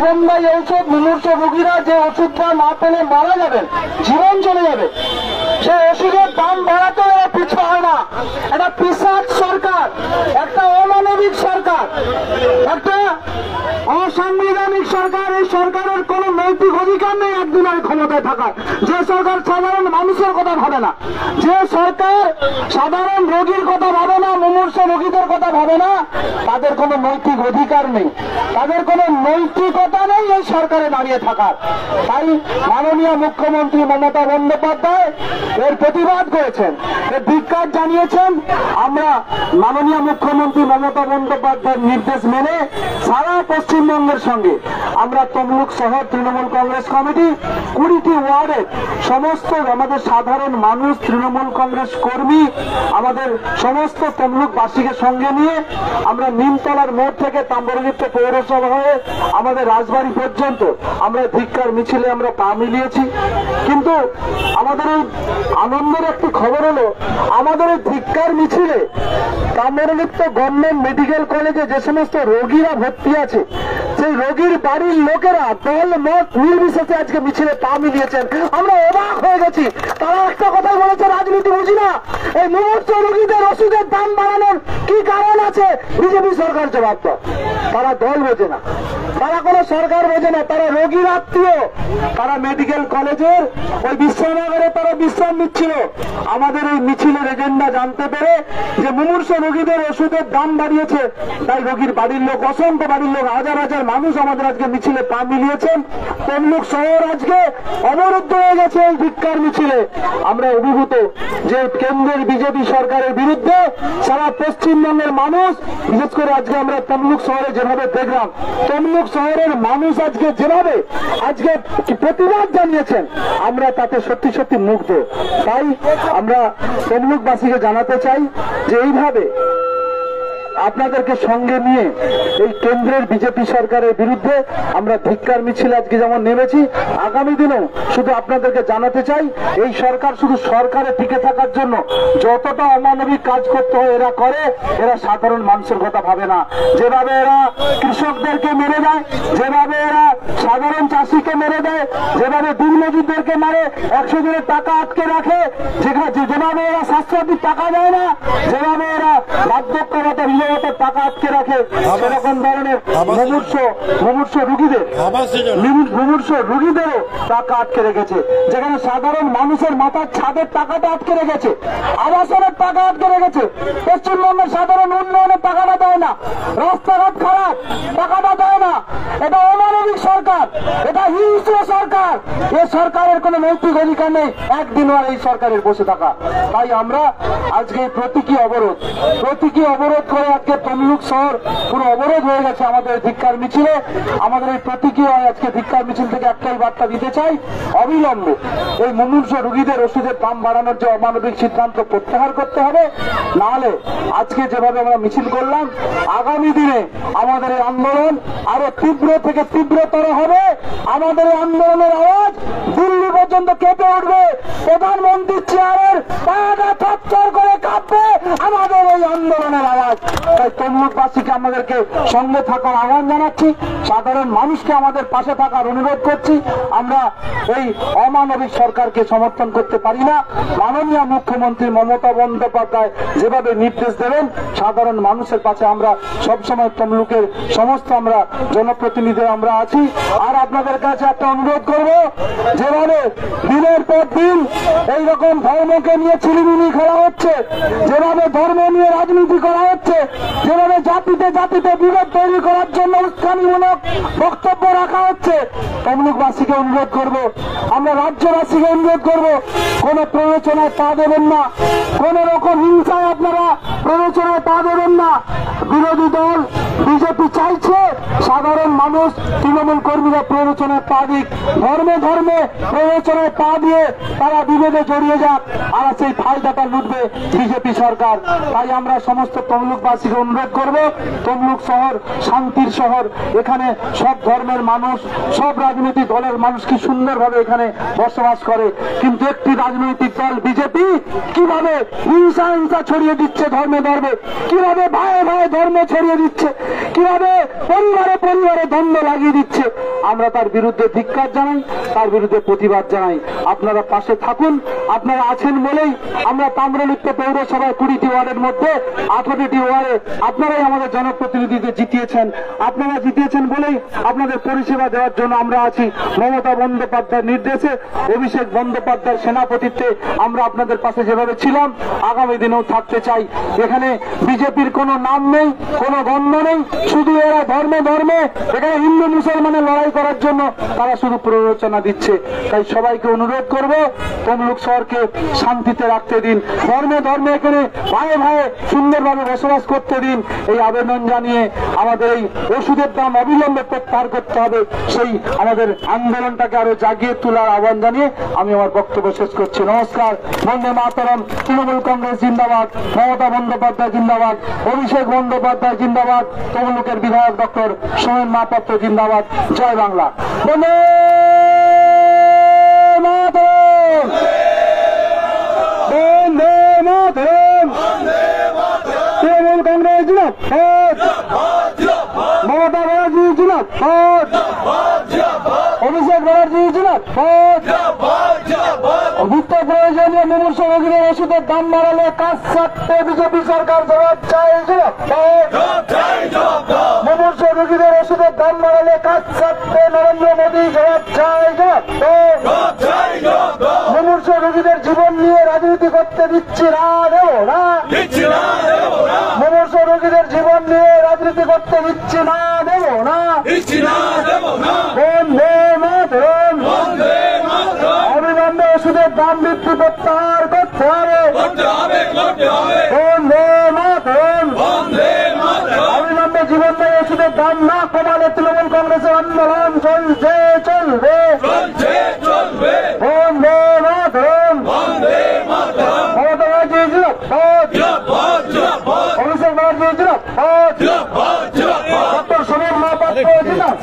জীবনদায়ী ঔষধ মুমূর্ষ রোগীরা যে ওষুধটা না পেলে মারা যাবেন, জীবন চলে যাবে, সেই ওষুধের দাম বাড়াতে এরা পিছু হয় না। একটা পিশাচ সরকার, একটা অমানবিক সরকার, একটা অসাংবিধানিক সরকার। এই সরকারের কোন নৈতিক অধিকার নেই একদিনের ক্ষমতায় থাকার। যে সরকার সাধারণ মানুষের কথা ভাবে না, যে সরকার সাধারণ রোগীর কথা ভাবে না, মুমূর্ষ রোগীদের কথা ভাবে না, তাদের কোনো নৈতিক অধিকার নেই, তাদের কোনো নৈতিকতা নেই এই সরকারে দাঁড়িয়ে থাকার। তাই মাননীয় মুখ্যমন্ত্রী মমতা বন্দ্যোপাধ্যায় এর প্রতিবাদ করেছেন, এর ধিক্কার জানিয়েছেন। আমরা মাননীয় মুখ্যমন্ত্রী মমতা বন্দ্যোপাধ্যায়ের নির্দেশ মেনে সারা পশ্চিমবঙ্গের সঙ্গে আমরা তমলুক শহর তৃণমূল কংগ্রেস কমিটি 20টি ওয়ার্ডের সমস্ত আমাদের সাধারণ মানুষ, তৃণমূল কংগ্রেস কর্মী, আমাদের সমস্ত তমলুকবাসীকে সঙ্গে নিয়ে আমরা নিমতলার মোড় থেকে তাম্বরযুক্ত পৌরসভা হয়ে আমাদের রাজবাড়ি পর্যন্ত আমরা ধিক্কার মিছিলে আমরা পা মিলিয়েছি। কিন্তু আমাদের এই আনন্দের একটি খবর হলো, আমাদের এই ধিক্কার মিছিলে তাম্বরযুক্ত গভর্নমেন্ট মেডিকেল কলেজে যে সমস্ত রোগীরা ভর্তি আছে, সেই রোগীর বাড়ির লোকেরা দল মত নির্বিশেষে আজকে মিছিলে পা মিলিয়েছেন। আমরা অবাক হয়ে গেছি। তারা একটা কথাই বলেছে, রাজনীতি বুঝি না, এই মুমূর্ষ রোগীদের ওষুধের দাম বাড়ানোর কি কারণ আছে? বিজেপি সরকার জবাব দেয়। তারা দল বোঝে না, তারা কোনো সরকার বোঝে না, তারা রোগীর আত্মীয়। তারা মেডিকেল কলেজের ওই বিশ্রামাগারে তারা বিশ্রাম নিচ্ছিল। আমাদের এই মিছিলের এজেন্ডা জানতে পেরে যে মুমূর্ষ রোগীদের ওষুধের দাম বাড়িয়েছে, তাই রোগীর বাড়ির লোক, অসংখ্য বাড়ির লোক, হাজার হাজার মানুষ আমাদের আজকে মিছিলে পা মিলিয়েছেন। তমলুক শহর আজকে অবরুদ্ধ হয়ে গেছে এই ধিক্কার মিছিলে। আমরা অভিভূত যে কেন্দ্রের বিজেপি সরকারের বিরুদ্ধে সারা পশ্চিমবঙ্গের মানুষ, বিশেষ করে আজকে আমরা তমলুক শহরে যেভাবে দেখলাম, তমলুক শহরের মানুষ আজকে যেভাবে আজকে প্রতিবাদ জানিয়েছেন, আমরা তাতে সত্যি সত্যি মুগ্ধ। তাই আমরা তমলুকবাসীকে জানাতে চাই যে এইভাবে আপনাদেরকে সঙ্গে নিয়ে এই কেন্দ্রের বিজেপি সরকারের বিরুদ্ধে আমরা ধিক্কার মিছিল আজকে যেমন নেমেছি, আগামী দিনেও শুধু আপনাদেরকে জানাতে চাই, এই সরকার শুধু সরকারে টিকে থাকার জন্য যতটা অমানবিক কাজ করতে হয় এরা করে, এরা সাধারণ মানুষের কথা ভাবে না। যেভাবে এরা কৃষকদেরকে মেরে দেয়, যেভাবে এরা সাধারণ চাষিকে মেরে দেয়, যেভাবে দিনমজুরদেরকে মারে, 100 দিনের টাকা আটকে রাখে, যেভাবে এরা স্বাস্থ্যসাথীর টাকা দেয় না, যেভাবে এরা বার্ধক্য ভাতা টাকা আটকে রাখে, সেরকম ধরনের মুমূর্ষ রোগীদেরও টাকা আটকে রেখেছে। যেখানে সাধারণ মানুষের মাথার ছাদের টাকাটা আটকে রেখেছে, আবাসনের টাকা আটকে রেখেছে, পশ্চিমবঙ্গের সাধারণ উন্নয়নের টাকাটা দেয় না, রাস্তাঘাট খারাপ, টাকাটা দেয় না। এটা অমানবিক সরকার, এটা হিংস্র সরকার। এই সরকারের কোন নৈতিক অধিকার নেই একদিন আর এই সরকারের বসে থাকা। তাই আমরা আজকে প্রতীকী অবরোধ করে আজকে তমলুক শহর পুরো অবরোধ হয়ে গেছে আমাদের ধিক্কার মিছিলে। আমাদের এই প্রতীকী আজকে ধিক্কার মিছিল থেকে একটাই বার্তা দিতে চাই, অবিলম্বে এই মুমূর্ষ রোগীদের ওষুধের দাম বাড়ানোর যে অমানবিক সিদ্ধান্ত প্রত্যাহার করতে হবে। নাহলে আজকে যেভাবে আমরা মিছিল করলাম, আগামী দিনে আমাদের এই আন্দোলন আরো তীব্র থেকে তীব্রতর হবে। আমাদের এই আন্দোলনের আওয়াজ দিল্লি পর্যন্ত কেঁপে উঠবে, প্রধানমন্ত্রীর চেয়ারের পাটা থরথর করে কাঁপবে আমাদের এই আন্দোলনের আওয়াজ। তাই তমলুকবাসীকে আমাদেরকে সঙ্গে থাকার আহ্বান জানাচ্ছি, সাধারণ মানুষকে আমাদের পাশে থাকার অনুরোধ করছি। আমরা এই অমানবিক সরকারকে সমর্থন করতে পারি না। মাননীয় মুখ্যমন্ত্রী মমতা বন্দ্যোপাধ্যায় যেভাবে নির্দেশ দেবেন, সাধারণ মানুষের পাশে আমরা সবসময় তমলুকের সমস্ত আমরা জনপ্রতিনিধিরা আমরা আছি। আর আপনাদের কাছে একটা অনুরোধ করব, যেভাবে দিনের পর দিন এইরকম ধর্মকে নিয়ে ছিলিমিলি খেলা হচ্ছে, যেভাবে ধর্ম নিয়ে রাজনীতি করা হচ্ছে, যেভাবে জাতিতে জাতিতে বিভেদ তৈরি করার জন্য উস্কানিমূলক বক্তব্য রাখা হচ্ছে, তমলুকবাসীকে অনুরোধ করব, আমরা রাজ্যবাসীকে অনুরোধ করব, কোন প্ররোচনায় পা দেবেন না, কোন রকম হিংসায় আপনারা প্ররোচনায় পা দেবেন না। বিরোধী দল বিজেপি চাইছে সাধারণ মানুষ, তৃণমূল কর্মীরা প্ররোচনায় পা দিক, ধর্মে ধর্মে প্ররোচনায় পা দিয়ে তারা বিভেদে জড়িয়ে যাক, আর সেই ফায়দাটা লুটবে বিজেপি সরকার। তাই আমরা সমস্ত তমলুকবাসীকে অনুরোধ করব, তমলুক শহর শান্তির শহর, এখানে সব ধর্মের মানুষ, সব রাজনৈতিক দলের মানুষ কি সুন্দরভাবে এখানে বসবাস করে। কিন্তু একটি রাজনৈতিক দল বিজেপি কিভাবে হিংসা ছড়িয়ে দিচ্ছে ধর্মে ধর্মে, কিভাবে ভাই ভাই ধর্ম ছড়িয়ে দিচ্ছে, কিভাবে পরিবারে পরিবারে দ্বন্দ্ব লাগিয়ে দিচ্ছে। আমরা তার বিরুদ্ধে ধিক্কার জানাই, তার বিরুদ্ধে প্রতিবাদ জানাই। আপনারা পাশে থাকুন, আপনারা আছেন বলেই আমরা তাম্রলিপ্ত পৌরসভায় 20টি ওয়ার্ডের মধ্যে 18টি ওয়ার্ডে আপনারাই আমাদের জনপ্রতিনিধিদের জিতিয়েছেন। আপনারা জিতিয়েছেন বলেই আপনাদের পরিষেবা দেওয়ার জন্য আমরা আছি। মমতা বন্দ্যোপাধ্যায়ের নির্দেশে, অভিষেক বন্দ্যোপাধ্যায়ের সেনাপতিত্বে আমরা আপনাদের পাশে যেভাবে ছিলাম আগামী দিনেও থাকতে চাই। এখানে বিজেপির কোনো নাম নেই, কোনো গন্ধ নেই, শুধু এরা ধর্মে ধর্মে এখানে হিন্দু মুসলমানের লড়াই করার জন্য তারা শুধু প্ররোচনা দিচ্ছে। তাই সবাইকে অনুরোধ করব, তমলুক শহরকে শান্তিতে রাখতে দিন, ধর্মে ধর্মে এখানে ভাইয়ে ভাইয়ে সুন্দরভাবে বসবাস করতে দিন। এই আবেদন জানিয়ে আমাদের এই ওষুধের দাম অবিলম্বে প্রত্যাহার করতে হবে, সেই আমাদের আন্দোলনটাকে আরো জাগিয়ে তোলার আহ্বান জানিয়ে আমি আমার বক্তব্য শেষ করছি। নমস্কার। বন্দে মাতরম। তৃণমূল কংগ্রেস জিন্দাবাদ, মমতা বন্দ্যোপাধ্যায় জিন্দাবাদ, অভিষেক বন্দ্যোপাধ্যায় জিন্দাবাদ, তমলুকের বিধায়ক ডক্টর সোমেন মাহাপাত্র জিন্দাবাদ। জয় বাংলা। বন্দে মাতরম, বন্দে মাতরম। তৃণমূল কংগ্রেস জিন্দাবাদ, মমতা ব্যানার্জি জিন্দাবাদ, অভিষেক ব্যানার্জি জিন্দাবাদ। নিত্য প্রয়োজনীয় মুমূর্ষু রোগীদের ওষুধের দাম বাড়ালে কাজ ছাড়তে বিজেপি সরকার জবাব চাই। মুমূর্ষু রোগীদের ওষুধের দাম বাড়ালে কাজ ছাড়তে নরেন্দ্র মোদী জবাব চাই। মুমূর্ষু রোগীদের জীবন নিয়ে রাজনীতি করতে দিচ্ছি না, দেব না। মুমূর্ষু রোগীদের জীবন নিয়ে রাজনীতি করতে দিচ্ছি না, দেব না। বন্দে মাতরম। অবিলম্বে ওষুধের দাম বৃদ্ধি প্রত্যাহার করতে হবে। বন্দে মাতরম। অবিলম্বে জীবনদায়ী ওষুধের দাম না কমালে তৃণমূল কংগ্রেসের আন্দোলন চলছে, চলবে। বন্দে মাতরম। মমতা ব্যানার্জি জিন্দাবাদ, অভিষেক ব্যানার্জি জিন্দাবাদ, ডক্টর সোমেন মাহাপাত্র জিন্দাবাদ।